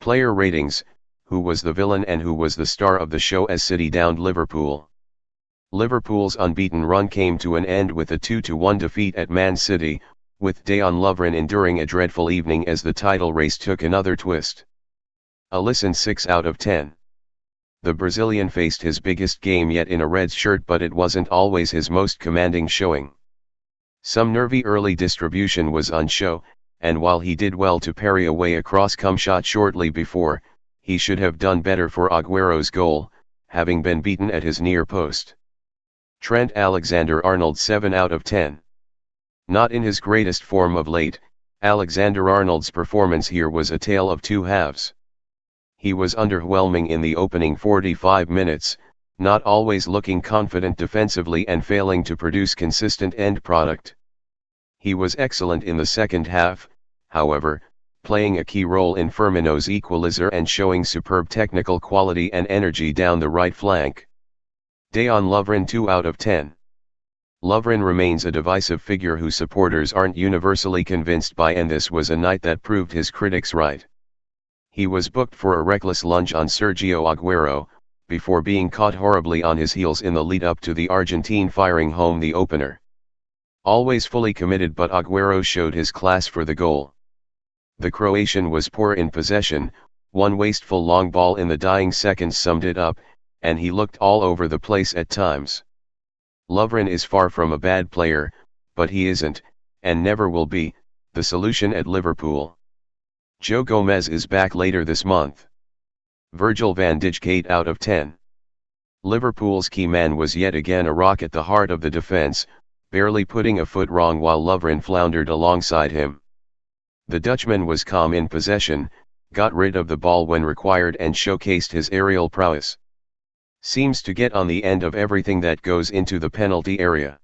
Player ratings: who was the villain and who was the star of the show as City downed Liverpool? Liverpool's unbeaten run came to an end with a 2-1 defeat at Man City, with Dejan Lovren enduring a dreadful evening as the title race took another twist. A listen 6 out of 10. The Brazilian faced his biggest game yet in a Reds shirt, but it wasn't always his most commanding showing. Some nervy early distribution was on show, and while he did well to parry away a cross-come shot shortly before, he should have done better for Agüero's goal, having been beaten at his near post. Trent Alexander-Arnold 7 out of 10. Not in his greatest form of late, Alexander-Arnold's performance here was a tale of two halves. He was underwhelming in the opening 45 minutes, not always looking confident defensively and failing to produce consistent end product. He was excellent in the second half, however, playing a key role in Firmino's equalizer and showing superb technical quality and energy down the right flank. Dejan Lovren 2 out of 10. Lovren remains a divisive figure who supporters aren't universally convinced by, and this was a night that proved his critics right. He was booked for a reckless lunge on Sergio Agüero, before being caught horribly on his heels in the lead-up to the Argentine firing home the opener. Always fully committed, but Agüero showed his class for the goal. The Croatian was poor in possession, one wasteful long ball in the dying seconds summed it up, and he looked all over the place at times. Lovren is far from a bad player, but he isn't, and never will be, the solution at Liverpool. Joe Gomez is back later this month. Virgil van Dijk 8 out of 10. Liverpool's key man was yet again a rock at the heart of the defence, barely putting a foot wrong while Lovren floundered alongside him. The Dutchman was calm in possession, got rid of the ball when required and showcased his aerial prowess. Seems to get on the end of everything that goes into the penalty area.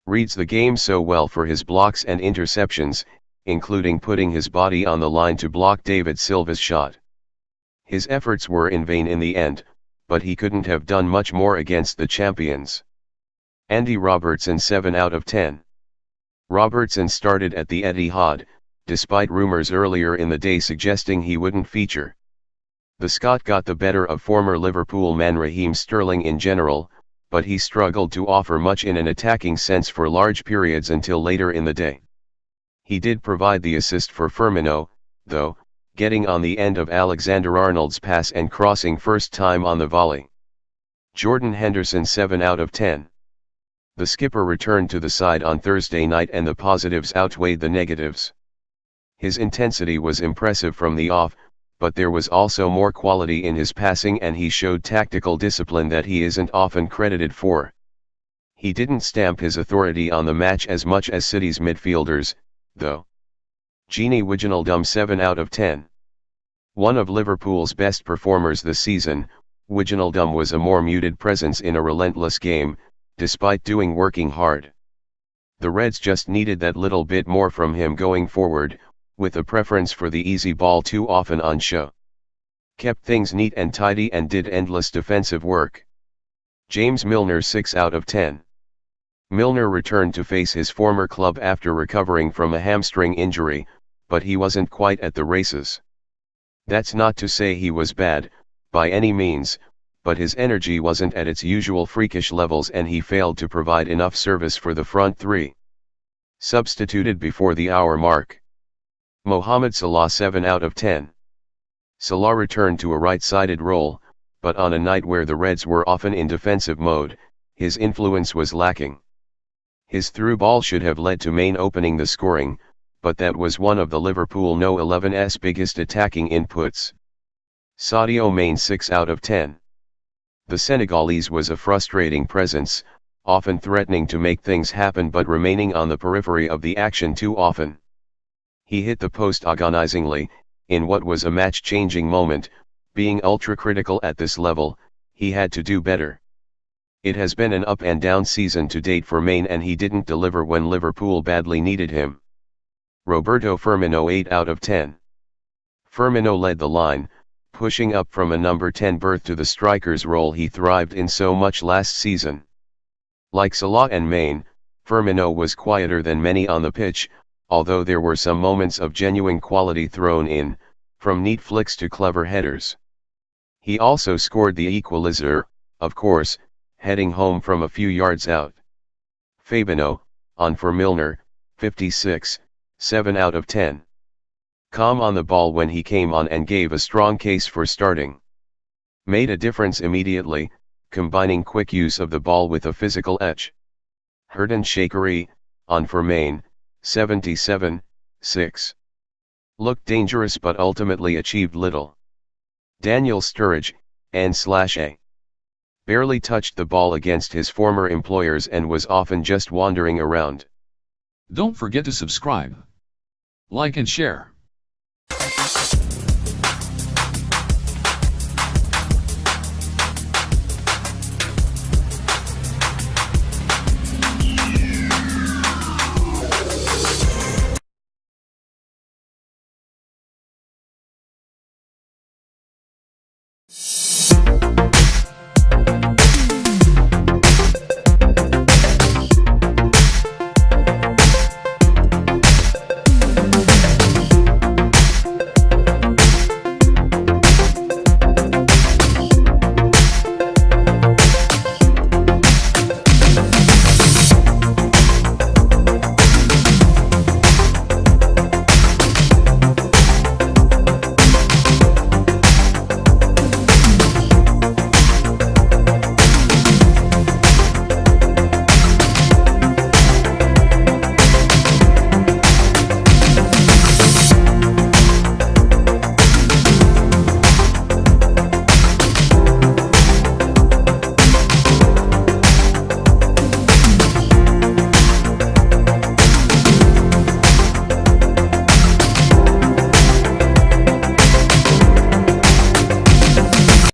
Reads the game so well for his blocks and interceptions, including putting his body on the line to block David Silva's shot. His efforts were in vain in the end, but he couldn't have done much more against the champions. Andy Robertson 7 out of 10. Robertson started at the Etihad, despite rumours earlier in the day suggesting he wouldn't feature. The Scot got the better of former Liverpool man Raheem Sterling in general, but he struggled to offer much in an attacking sense for large periods until later in the day. He did provide the assist for Firmino, though, getting on the end of Alexander-Arnold's pass and crossing first time on the volley. Jordan Henderson 7 out of 10. The skipper returned to the side on Thursday night and the positives outweighed the negatives. His intensity was impressive from the off, but there was also more quality in his passing and he showed tactical discipline that he isn't often credited for. He didn't stamp his authority on the match as much as City's midfielders, though. Gini Wijnaldum 7 out of 10. One of Liverpool's best performers this season, Wijnaldum was a more muted presence in a relentless game, despite working hard. The Reds just needed that little bit more from him going forward, with a preference for the easy ball too often on show. Kept things neat and tidy and did endless defensive work. James Milner 6 out of 10. Milner returned to face his former club after recovering from a hamstring injury, but he wasn't quite at the races. That's not to say he was bad, by any means, but his energy wasn't at its usual freakish levels and he failed to provide enough service for the front three. Substituted before the hour mark. Mohamed Salah 7 out of 10. Salah returned to a right-sided role, but on a night where the Reds were often in defensive mode, his influence was lacking. His through ball should have led to Mane opening the scoring, but that was one of the Liverpool No. 11's biggest attacking inputs. Sadio Mane 6 out of 10. The Senegalese was a frustrating presence, often threatening to make things happen but remaining on the periphery of the action too often. He hit the post agonizingly, in what was a match-changing moment. Being ultra-critical at this level, he had to do better. It has been an up and down season to date for Mane and he didn't deliver when Liverpool badly needed him. Roberto Firmino 8 out of 10. Firmino led the line, pushing up from a number 10 berth to the striker's role he thrived in so much last season. Like Salah and Mane, Firmino was quieter than many on the pitch, although there were some moments of genuine quality thrown in, from neat flicks to clever headers. He also scored the equalizer, of course, heading home from a few yards out. Fabinho, on for Milner, 56, 7 out of 10. Calm on the ball when he came on and gave a strong case for starting. Made a difference immediately, combining quick use of the ball with a physical edge. Herdan Shaqiri, on for Maine, 77, 6. Looked dangerous but ultimately achieved little. Daniel Sturridge, /A. Barely touched the ball against his former employers and was often just wandering around. Don't forget to subscribe, like and share.